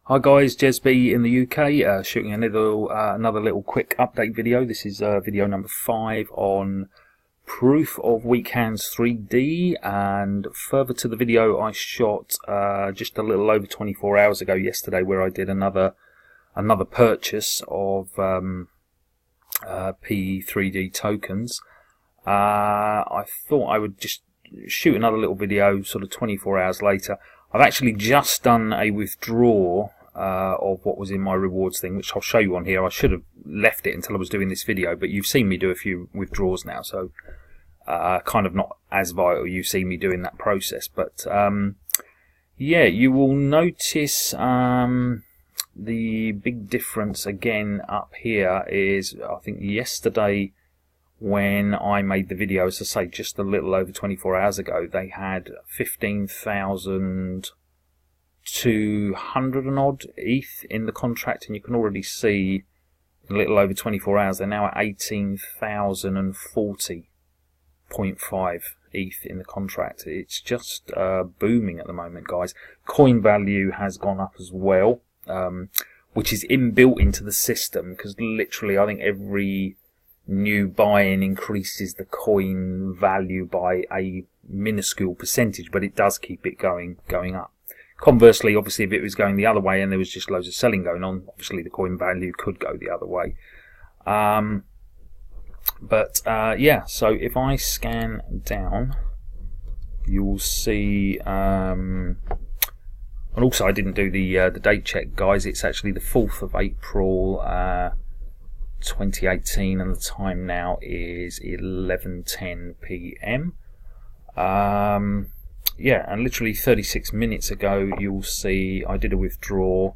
Hi guys, Jez B in the UK, shooting another little quick update video. This is video number 5 on proof of weak hands 3D, and further to the video I shot just a little over 24 hours ago yesterday, where I did another purchase of POWH3D tokens. I thought I would just shoot another little video sort of 24 hours later. I've actually just done a withdrawal of what was in my rewards thing, which I'll show you on here. I should have left it until I was doing this video, but you've seen me do a few withdrawals now, so kind of not as vital. You've seen me doing that process, but yeah, you will notice the big difference again up here is, I think yesterday when I made the video, as I say, just a little over 24 hours ago, they had 15,200 and odd ETH in the contract, and you can already see in a little over 24 hours they're now at 18,040.5 ETH in the contract. It's just booming at the moment, guys. Coin value has gone up as well, which is inbuilt into the system, because literally I think every new buy-in increases the coin value by a minuscule percentage, but it does keep it going up. Conversely, obviously, if it was going the other way and there was just loads of selling going on, obviously the coin value could go the other way. Yeah, so if I scan down, you will see, and also I didn't do the date check, guys. It's actually the 4th of April 2018, and the time now is 11:10 p.m. Yeah, and literally 36 minutes ago you'll see I did a withdrawal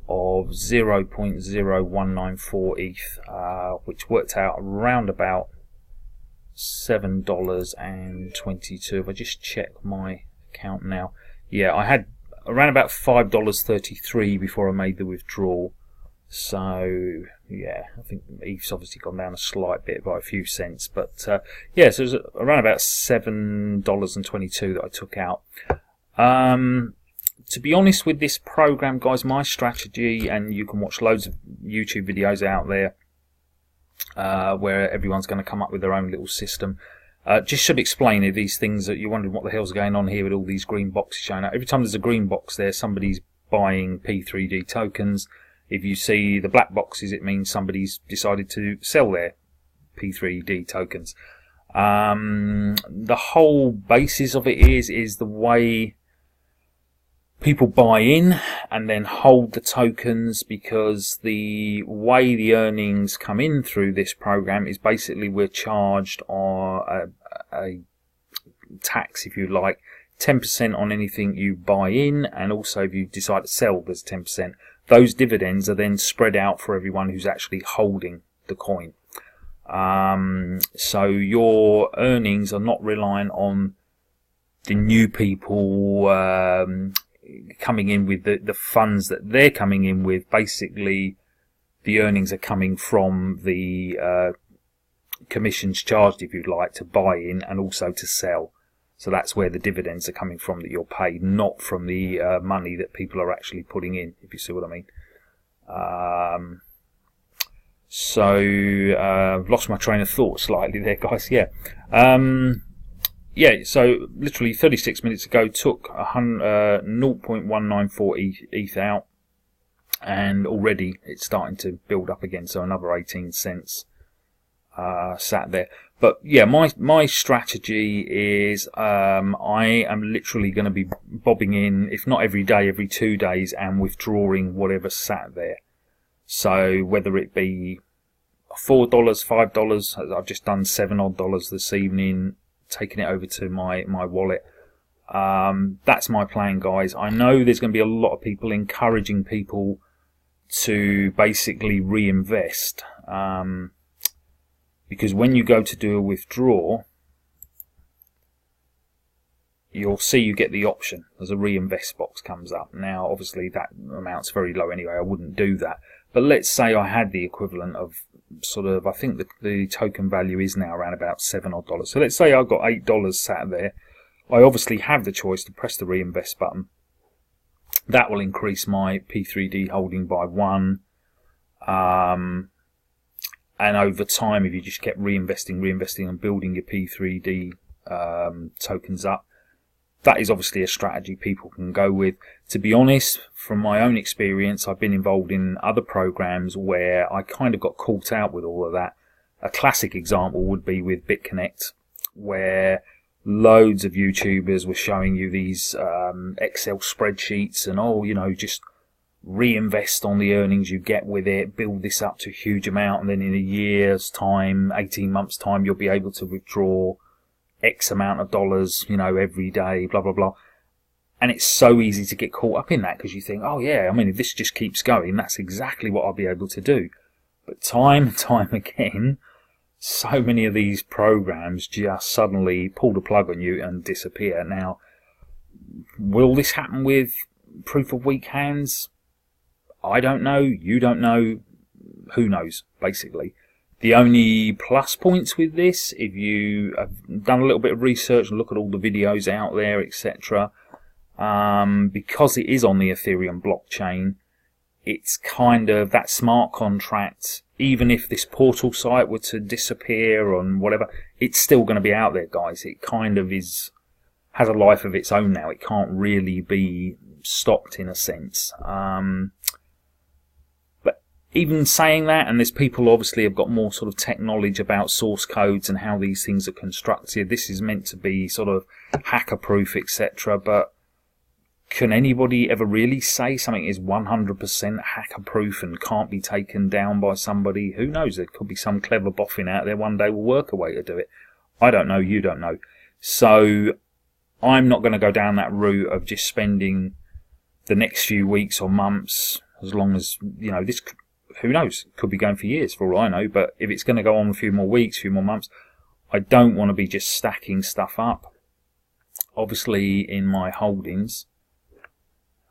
of 0.0194 ETH, which worked out around about $7.22. If I just check my account now, yeah, I had around about $5.33 before I made the withdrawal. So yeah, I think ETH's obviously gone down a slight bit by a few cents, but yeah, so it was around about $7.22 that I took out. To be honest with this program, guys, my strategy, and you can watch loads of YouTube videos out there where everyone's going to come up with their own little system. Just should explain if these things that you're wondering what the hell's going on here with all these green boxes showing up. Every time there's a green box there, somebody's buying P3D tokens. If you see the black boxes, it means somebody's decided to sell their P3D tokens. The whole basis of it is the way people buy in and then hold the tokens, because the way the earnings come in through this program is basically we're charged on a tax, if you like, 10% on anything you buy in, and also if you decide to sell, there's 10%. Those dividends are then spread out for everyone who's actually holding the coin. So your earnings are not reliant on the new people coming in with the funds that they're coming in with. Basically, the earnings are coming from the commissions charged, if you'd like, to buy in and also to sell. So that's where the dividends are coming from that you're paid, not from the money that people are actually putting in, if you see what I mean. I've lost my train of thought slightly there, guys. Yeah. Yeah, so literally 36 minutes ago took 0.194 ETH out, and already it's starting to build up again, so another 18 cents sat there. But yeah, my strategy is I am literally going to be bobbing in, if not every day, every 2 days, and withdrawing whatever sat there. So whether it be $4, $5, I've just done $7 odd this evening, taking it over to my wallet. That's my plan, guys. I know there's going to be a lot of people encouraging people to basically reinvest. Because when you go to do a withdrawal, you'll see you get the option. There's a reinvest box comes up. Now, obviously, that amount's very low anyway. I wouldn't do that. But let's say I had the equivalent of sort of, I think the token value is now around about $7 odd. So let's say I've got $8 sat there. I obviously have the choice to press the reinvest button That will increase my P3D holding by 1. And over time, if you just kept reinvesting and building your P3D tokens up, that is obviously a strategy people can go with. To be honest, from my own experience, I've been involved in other programs where I kind of got caught out with all of that. A classic example would be with BitConnect, where loads of YouTubers were showing you these Excel spreadsheets and, oh, you know, just reinvest on the earnings you get with it, build this up to a huge amount, and then in a year's time, 18 months time, you'll be able to withdraw X amount of dollars, you know, every day, blah, blah, blah. And it's so easy to get caught up in that because you think, oh yeah, I mean, if this just keeps going, that's exactly what I'll be able to do. But time and time again, so many of these programs just suddenly pull the plug on you and disappear. Now, will this happen with proof of weak hands? I don't know. You don't know. Who knows, basically. The only plus points with this, if you have done a little bit of research and look at all the videos out there, etc., because it is on the Ethereum blockchain, it's kind of that smart contract. Even if this portal site were to disappear and whatever, it's still going to be out there, guys. It kind of has a life of its own now. It can't really be stopped in a sense. Even saying that, and there's people obviously have got more sort of tech knowledge about source codes and how these things are constructed. This is meant to be sort of hacker-proof, etc. But can anybody ever really say something is 100% hacker-proof and can't be taken down by somebody? Who knows? There could be some clever boffin out there one day will work a way to do it. I don't know. You don't know. So I'm not going to go down that route of just spending the next few weeks or months, as long as, you know, this... Who knows? Could be going for years for all I know. But if it's going to go on a few more weeks, a few more months, I don't want to be just stacking stuff up. Obviously, in my holdings,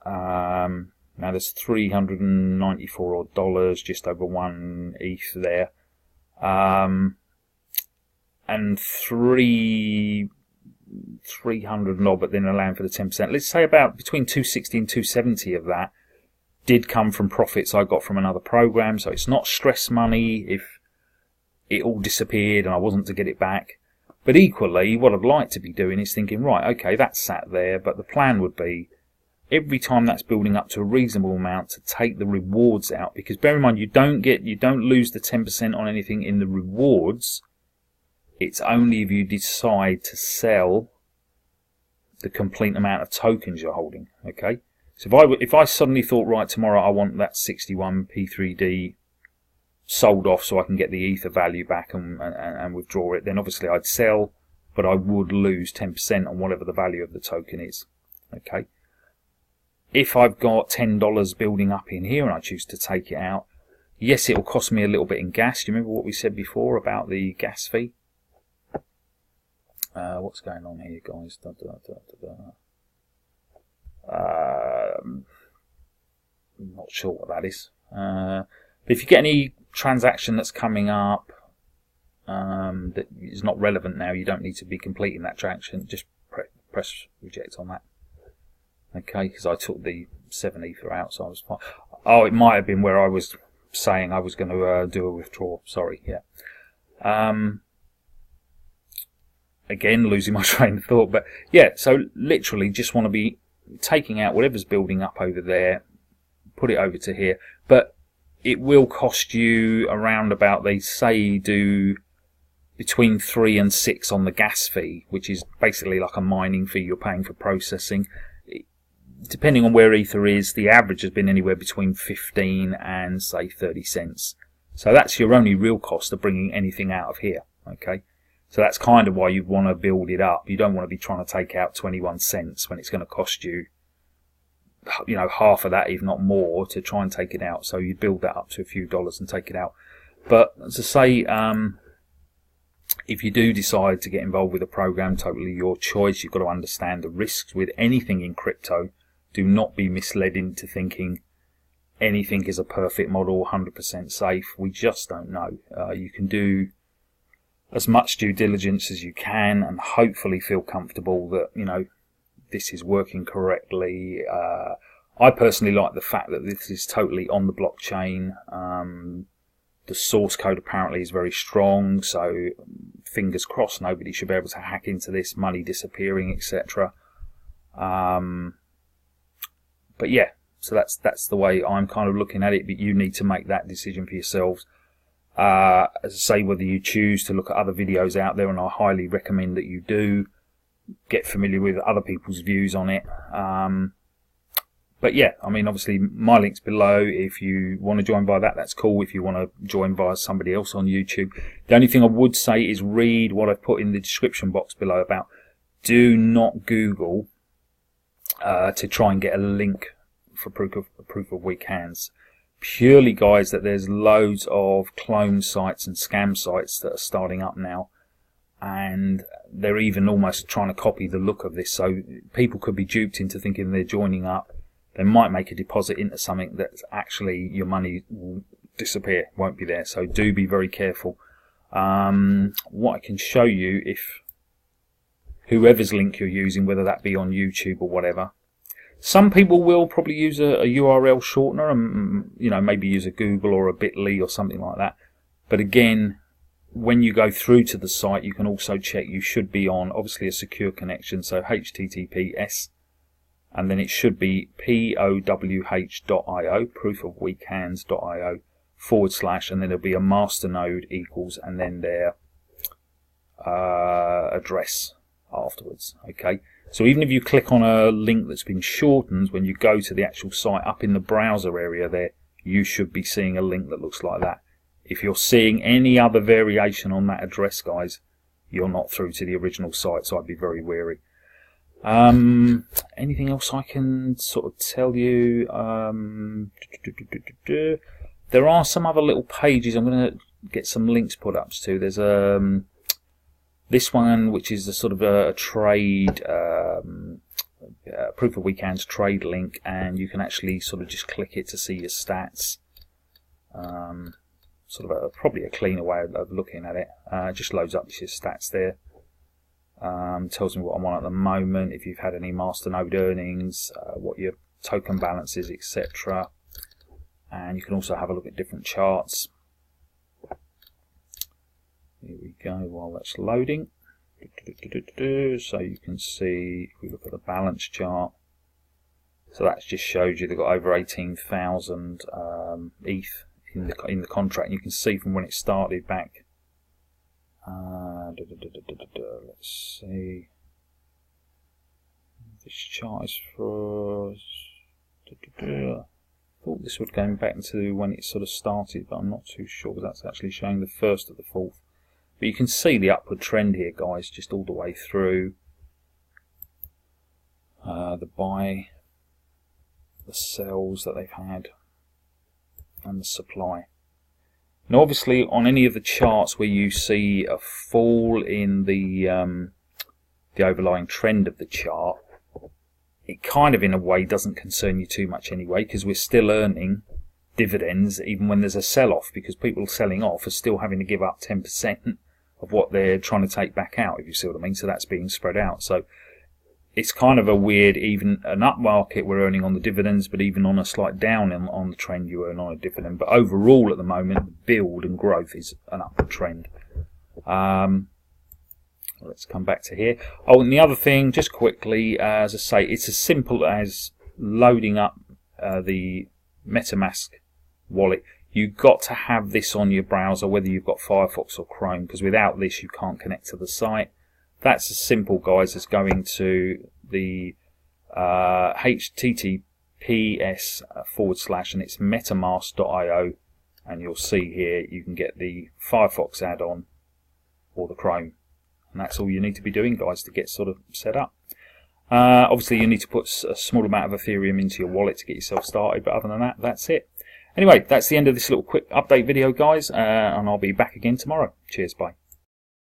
now there's $394 odd dollars, just over 1 ETH there, and 300 and odd, but then allowing for the 10%. Let's say about between 260 and 270 of that did come from profits I got from another program, so it's not stress money if it all disappeared and I wasn't to get it back. But equally, what I'd like to be doing is thinking, right, okay, that's sat there, but the plan would be every time that's building up to a reasonable amount to take the rewards out, because bear in mind, you don't lose the 10% on anything in the rewards. It's only if you decide to sell the complete amount of tokens you're holding, okay? So if I suddenly thought, right, tomorrow I want that 61 P3D sold off so I can get the Ether value back and withdraw it, then obviously I'd sell, but I would lose 10% on whatever the value of the token is. Okay. If I've got $10 building up in here and I choose to take it out, yes, it will cost me a little bit in gas. Do you remember what we said before about the gas fee? What's going on here, guys? I'm not sure what that is. But if you get any transaction that's coming up that is not relevant now, you don't need to be completing that transaction. Just press reject on that. Okay, because I took the 7 Ether out, so I was fine. Oh, it might have been where I was saying I was going to do a withdrawal. Sorry, yeah. Again, losing my train of thought, but yeah. So literally, just want to be taking out whatever's building up over there, put it over to here, but it will cost you around about, they say, do between 3 and 6 on the gas fee, which is basically like a mining fee you're paying for processing. Depending on where Ether is, the average has been anywhere between 15 and say 30 cents. So that's your only real cost of bringing anything out of here. Okay. So that's kind of why you want to build it up. You don't want to be trying to take out 21 cents when it's going to cost you, you know, half of that, if not more, to try and take it out. So you build that up to a few dollars and take it out. But as I say, if you do decide to get involved with a program, totally your choice. You've got to understand the risks with anything in crypto. Do not be misled into thinking anything is a perfect model, 100% safe. We just don't know. You can do as much due diligence as you can and hopefully feel comfortable that, you know, this is working correctly. I personally like the fact that this is totally on the blockchain. The source code apparently is very strong, so fingers crossed nobody should be able to hack into this, money disappearing, etc. But yeah, so that's the way I'm kind of looking at it, but you need to make that decision for yourselves. As I say, whether you choose to look at other videos out there, and I highly recommend that you do, get familiar with other people's views on it. But yeah, I mean, obviously my link's below. If you want to join via that, that's cool. If you want to join via somebody else on YouTube, the only thing I would say is read what I've put in the description box below about do not Google to try and get a link for proof of weak hands. Purely, guys, that there's loads of clone sites and scam sites that are starting up now, and they're even almost trying to copy the look of this, so people could be duped into thinking they're joining up. They might make a deposit into something that's actually your money will disappear, won't be there. So do be very careful. What I can show you, if whoever's link you're using, whether that be on YouTube or whatever, some people will probably use a URL shortener and, you know, maybe use a Google or a bit.ly or something like that. But again, when you go through to the site, you can also check you should be on obviously a secure connection, so HTTPS. And then it should be POWH.io, proofofweakhands.io / and then there'll be a master node equals and then their address afterwards. Okay, so even if you click on a link that's been shortened, when you go to the actual site up in the browser area there, you should be seeing a link that looks like that. If you're seeing any other variation on that address, guys, you're not through to the original site, so I'd be very wary. Anything else I can sort of tell you? There are some other little pages I'm going to get some links put up to. There's this one, which is a sort of a trade proof of weak hands trade link, and you can actually sort of just click it to see your stats. Sort of probably a cleaner way of looking at it. Just loads up your stats there. Tells me what I'm on at the moment, if you've had any masternode earnings, what your token balance is, etc. And you can also have a look at different charts. Here we go while that's loading. So you can see, if we look at the balance chart, so that just shows you they've got over 18,000 ETH in the contract. And you can see from when it started back. Let's see. This chart is for. I thought this would go back to when it sort of started, but I'm not too sure. That's actually showing the 1st of the 4th. But you can see the upward trend here, guys, just all the way through. The buy, the sells that they've had, and the supply. Now, obviously, on any of the charts where you see a fall in the overlying trend of the chart, it kind of, in a way, doesn't concern you too much anyway, because we're still earning dividends even when there's a sell-off, because people selling off are still having to give up 10% of what they're trying to take back out, if you see what I mean. So that's being spread out. So it's kind of a weird, even an up market we're earning on the dividends, but even on a slight down on the trend you earn on a dividend. But overall at the moment, the build and growth is an upward trend. Let's come back to here. Oh, and the other thing, just quickly, as I say, it's as simple as loading up the MetaMask wallet. You've got to have this on your browser, whether you've got Firefox or Chrome, because without this you can't connect to the site. That's as simple, guys, as going to the HTTPS / and it's metamask.io, and you'll see here you can get the Firefox add-on or the Chrome, and that's all you need to be doing, guys, to get sort of set up. Obviously you need to put a small amount of Ethereum into your wallet to get yourself started, but other than that, that's it. Anyway, that's the end of this little quick update video, guys, and I'll be back again tomorrow. Cheers, bye.